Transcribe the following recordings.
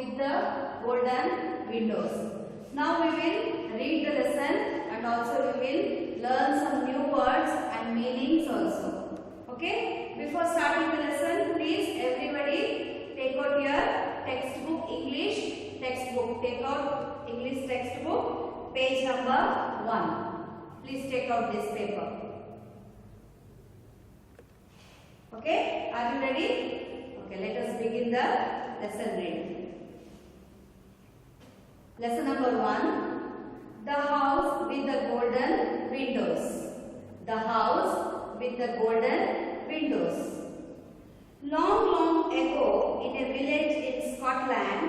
with the golden windows. Now we will read the lesson and also we will learn some new words and meanings also. Okay? Before starting the lesson, please everybody take out your textbook, English textbook. Take out English textbook, page number 1. Please take out this paper. Okay? Are you ready? Okay, let us begin the lesson reading. Lesson number 1. The house with the golden windows. The house with the golden windows. Long, long ago, in a village in Scotland,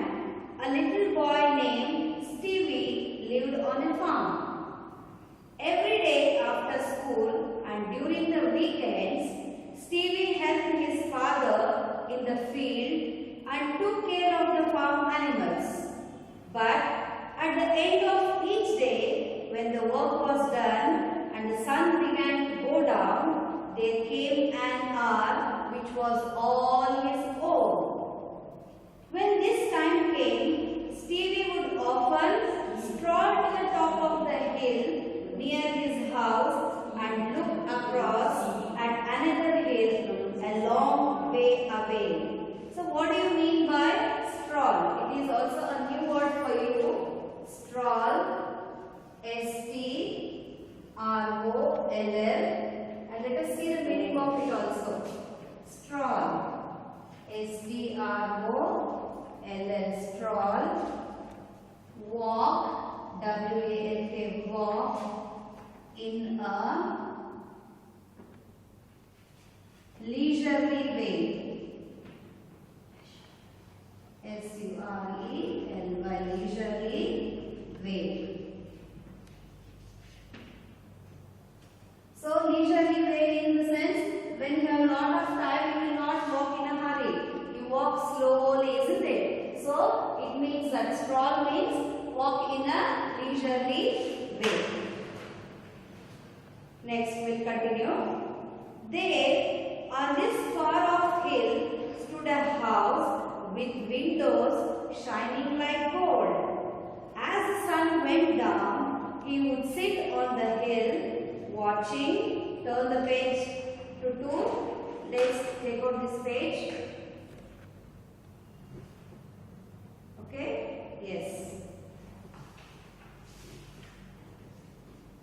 a little boy named Stevie lived on a farm. Every day after school and during the weekends, Stevie helped his father in the field and took care of the farm animals. But at the end of each day, when the work was done and the sun began to go down, there came an hour which was all his own. When this time came, Stevie would often stroll to the top of the hill near his house and look across at another hill a long way away. So what do you mean by stroll? It is also a new word for you. Stroll, S-T-R-O-L-L, and let us see the meaning of it also. Stroll, S-T-R-O-L-L, stroll, walk, W-A-L-K, walk in a leisurely way. S-U-R-E-L-Y, leisurely way. So, leisurely way in the sense, when you have a lot of time, you will not walk in a hurry. You walk slowly, isn't it? So, it means that stroll means walk in a leisurely way. Next, we will continue. There, on this far off hill, stood a house with windows shining like gold. As the sun went down, he would sit on the hill watching. Turn the page to 2. Let's take out this page. Okay? Yes.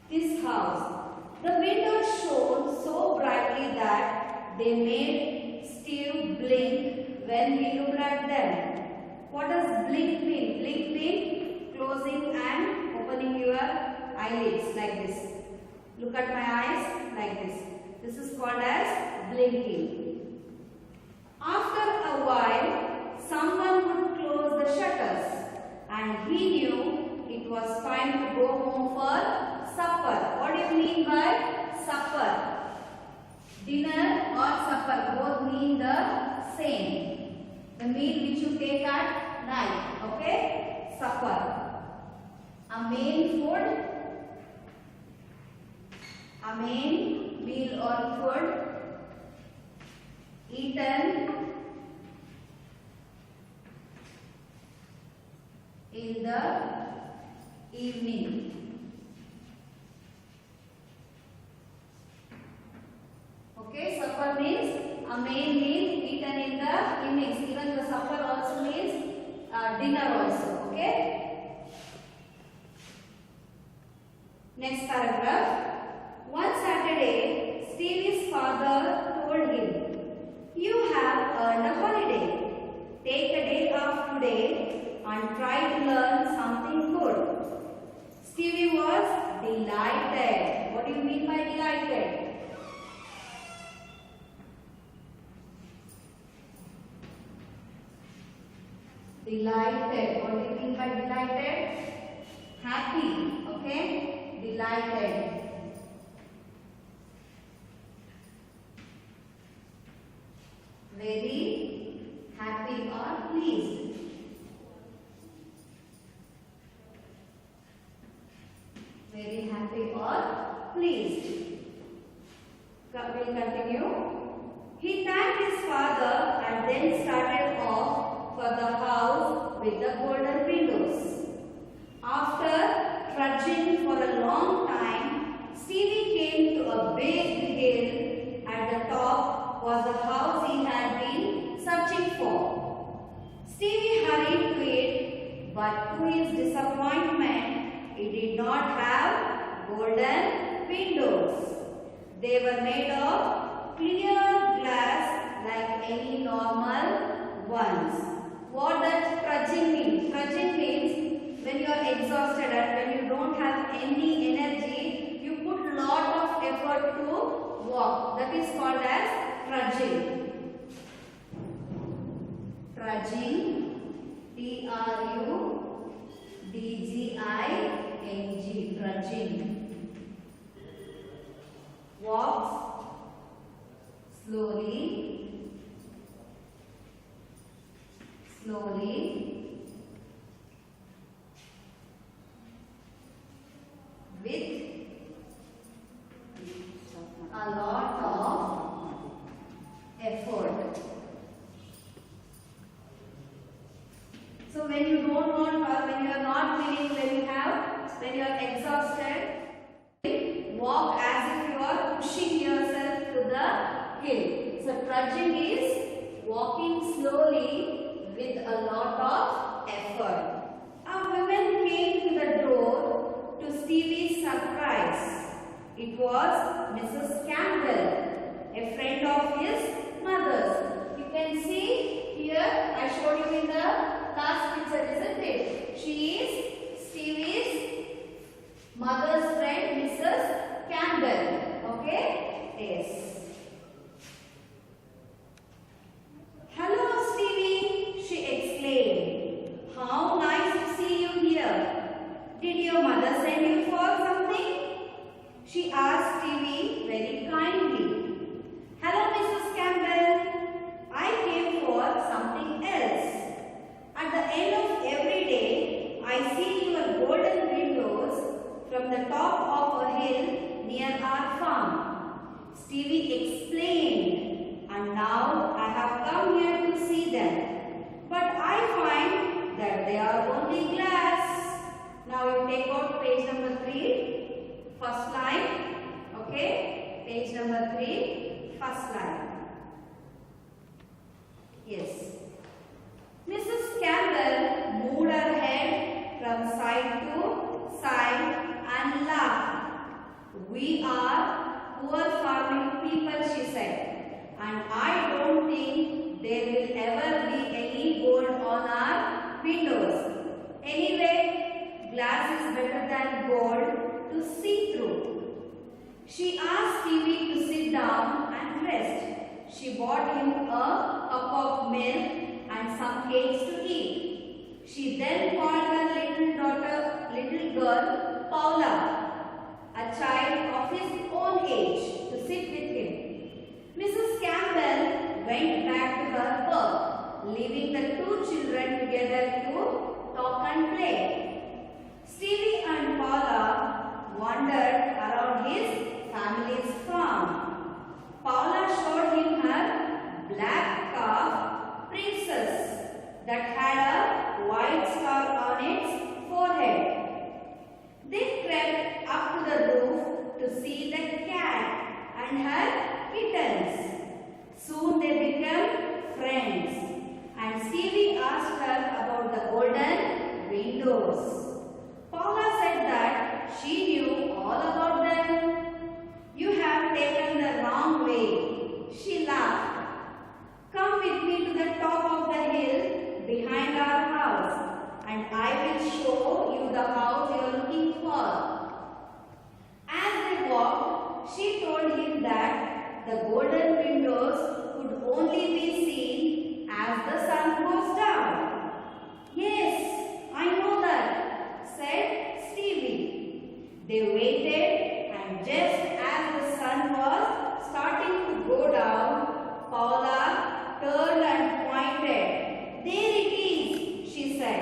This house. The windows shone so brightly that they made Steve blink when he looked at them. What does blink mean? Blink means closing and opening your eyelids like this. Look at my eyes like this. This is called as blinking. After a while, someone would close the shutters and he knew it was time to go home for supper. What do you mean by supper? Dinner or supper both mean the same. The meal which you take at night. Okay? Supper. A main food. A main meal or food eaten in the evening. Okay, supper means a main meal eaten in the evenings. Even the supper also means dinner also. Okay. Next paragraph. One Saturday, Stevie's father told him, "You have earned a holiday. Take a day off today and try to learn something good." Stevie was delighted. What do you mean by delighted? Delighted. What do you mean by delighted? Happy. Okay? Delighted. Very happy or pleased. Very happy or pleased. We'll continue. He thanked his father and then started off for the house with the golden windows. After trudging for a long time, Stevie came to a big hill. At the top was the house he had been searching for. Stevie hurried to it, but to his disappointment, it did not have golden windows. They were made of clear glass like any normal ones. What does trudging mean? Trudging means when you are exhausted and when you don't have any energy, you put lot of effort to walk. That is called as trudging. Trudging. T-R-U-D-G-I-N-G. Trudging. Walks slowly, with a lot of effort. So when you don't want or when you are not feeling, when you are exhausted, walk as if you are pushing yourself to the hill. So trudging is walking slowly with a lot of effort. A woman came to the door to Stevie's surprise. It was Mrs. Campbell, a friend of his mother's. You can see here, I showed you in the last picture, isn't it? She is Stevie's mother's friend, Mrs. Campbell. Okay? Yes. Hello, Stevie, she exclaimed. How nice to see you here. Did your mother send you for something? She asked Stevie very kindly. Hello, Mrs. Campbell. I came for something else. At the end of every day, I see your golden windows from the top of a hill near our farm. Stevie explained, and now I have come here to see them. But I find that they are only glass. Now you take out page number 3, first line. Okay, page number 3, first line. Yes. Mrs. Campbell moved her head from side to side and laughed. We are poor farming people, she said, and I don't think there will ever be any gold on our windows. Anyway, glass is better than gold to see through. She asked Stevie to sit down and rest. She bought him a cup of milk and some cakes to eat. She then called her little girl, Paula, a child of his own age, to sit with him. Mrs. Campbell went back to her work, leaving the two children together to talk and play. Stevie and Paula wandered around his family's farm. Paula showed him her black calf, Princess, that had a white star on its forehead. They crept up to the roof to see the cat and her kittens. Soon they became friends, and Stevie asked her about the golden windows. Paula said that she knew all about them. You have taken the wrong way, she laughed. Come with me to the top of the hill behind our house, and I will show you the house you are looking for. As they walked, she told him that the golden windows could only be seen as the sun goes down. Yes, I know that, said Stevie. They waited, and just as the sun was starting to go down, Paula turned and pointed. There it is, she said.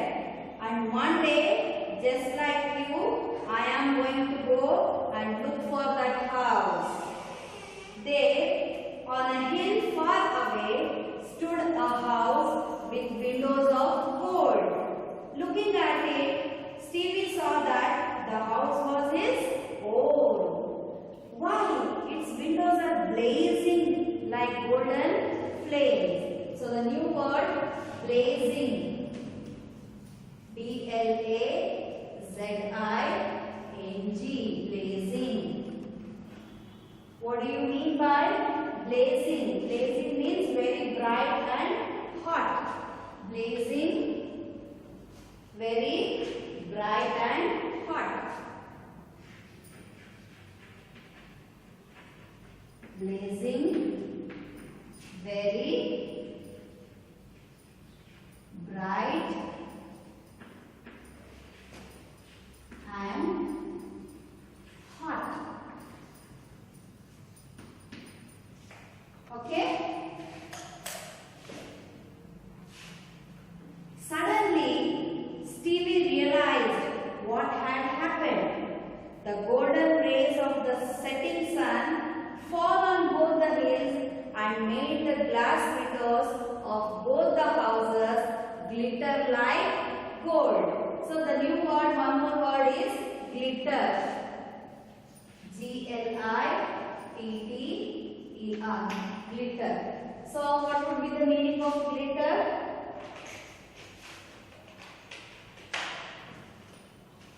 And one day, just like you, I am going to go and look for that house. There, on a hill far away, stood a house with windows of gold. blazing. B-L-A-Z-I-N-G, blazing. What do you mean by blazing? Blazing means very bright and hot. Blazing, very bright and hot. Blazing, very bright and hot. Okay? Suddenly, Stevie realized what had happened. The golden rays of the setting sun fall on both the hills and made the glass windows of both the houses glitter like gold. So the new word, one more word is glitter. G-L-I-T-T-E-R, glitter. So what would be the meaning of glitter?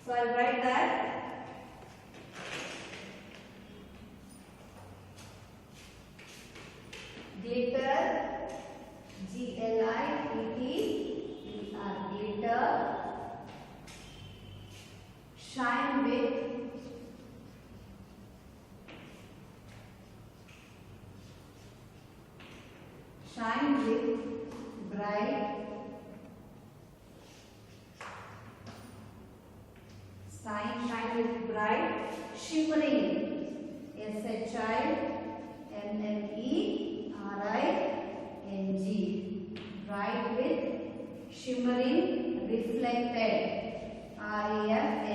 So I'll write that. Glitter, G-L-I-T-T-E-R, glitter, shine with bright, shine with bright, shimmering, S-H-I-M-M-E-R-I-N-G, bright with shimmering, reflected, R-E-F-L-E-C-T-E-D,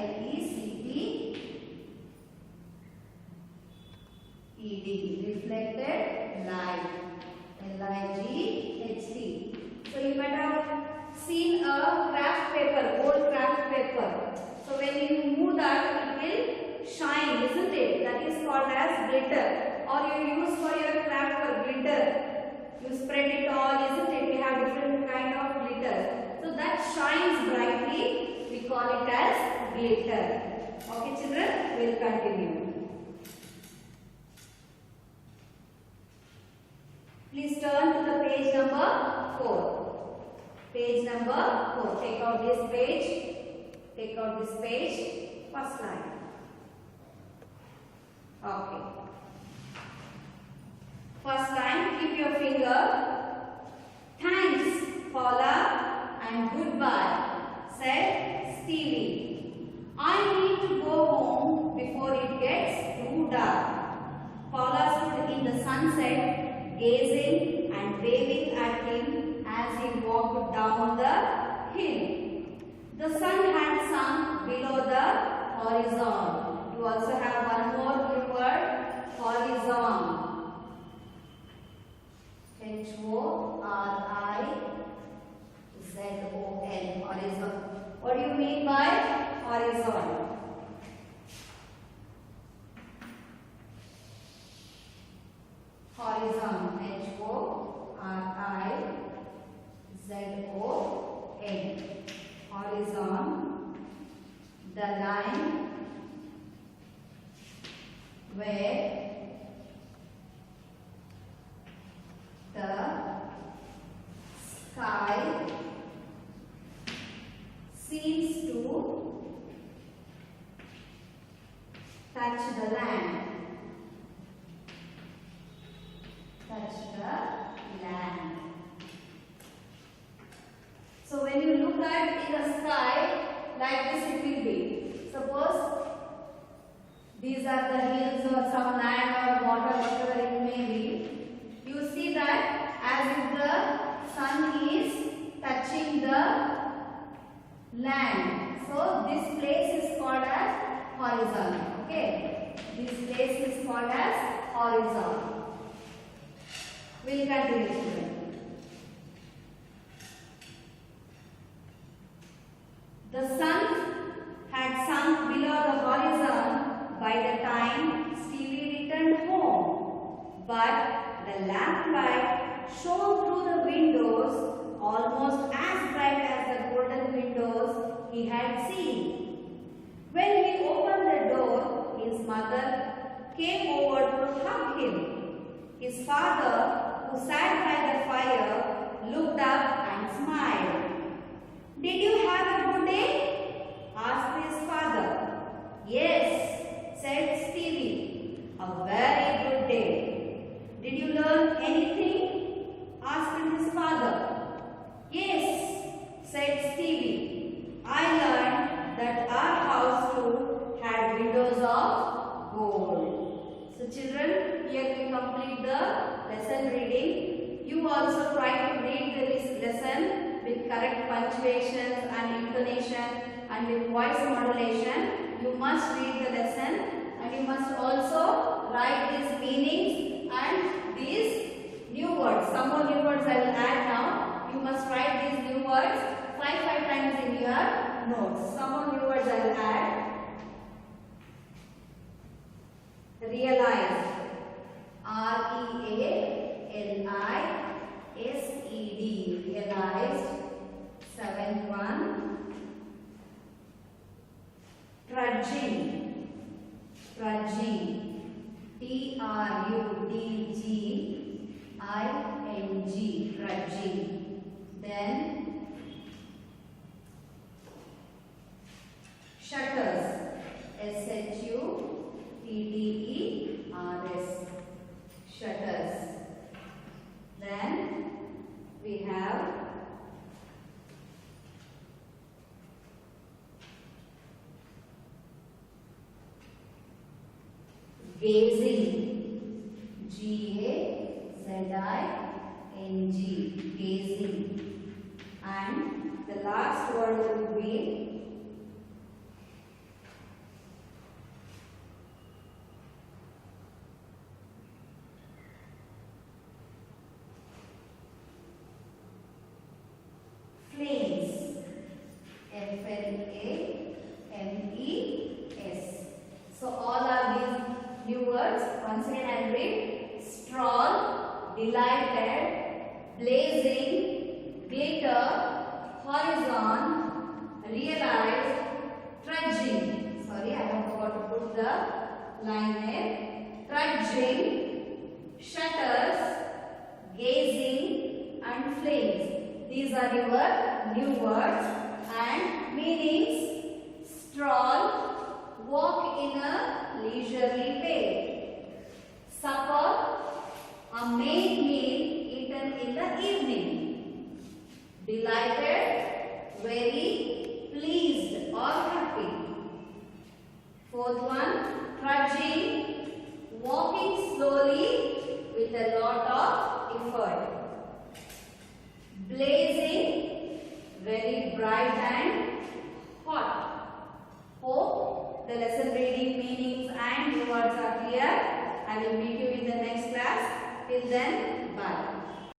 reflected light, L-I-G-H-T. So you might have seen a craft paper, old craft paper. So when you move that, it will shine, isn't it? That is called as glitter. Or you use for your craft for glitter. You spread it all, isn't it? We have different kind of glitter. So that shines brightly. We call it as glitter. Okay, children, we'll continue. Please turn to the page number 4. Page number 4. Take out this page. Take out this page. First line. Okay. First line, keep your finger. Thanks, Paula, and goodbye, said Stevie. I need to go home before it gets too dark. Paula stood in the sunset, gazing and waving at him as he walked down the hill. The sun had sunk below the horizon. You also have one more new word, horizon. H-O-R-I-Z-O-N, horizon. What do you mean by horizon? Horizon, H-O-R-I-Z-O-N, horizon, the line where the sky seems to touch the land. Touch the land. So when you look at in the sky, like this it will be. Suppose these are the hills or some land or water, whatever it may be. You see that as if the sun is touching the land. So this place is called as horizon. Okay. This place is called as horizon. We'll continue, children. The sun had sunk below the horizon by the time Stevie returned home, but the lamplight shone through the windows almost he had seen. When he opened the door, his mother came over to hug him. His father, who sat by the fire, looked up and smiled. "Did you have a good day?" asked his father. "Yes," said Stevie, "a very good day." "Did you learn anything?" asked his father. "Yes," said Stevie, "I learned that our house too had windows of gold." So children, here we complete the lesson reading. You also try to read this lesson with correct punctuations and intonation and with voice modulation. You must read the lesson and you must also write these meanings and these new words. Some more new words I will add now. You must write these new words five times in your notes. Some more new words I will add. Realize. R-E-A-L-I-S-E-D. Realized. Seventh one. Trudging. Trudging. T-R-U-D-G-I-N-G. Trudging. Then shutters. S-H-U-T-T-E-R-S. Shutters. Then we have gazing. G-A-Z-I-N-G. Gazing. And the last word will be flames. F-L-A-M-E-S. So all are these new words. Once again I will read. Stroll, delighted, blazing, glitter, horizon, realized, trudging. Sorry, I have forgot to put the line there. Trudging, shutters, gazing and flames. These are your new words and meanings. Stroll, walk in a leisurely way. Supper, a main meal eaten in the evening. Delighted, very pleased or happy. Fourth one, trudging, walking slowly with a lot of effort. Blazing, very bright and hot. Hope the lesson reading meanings and new words are clear. I will meet you in the next class. Till then, bye.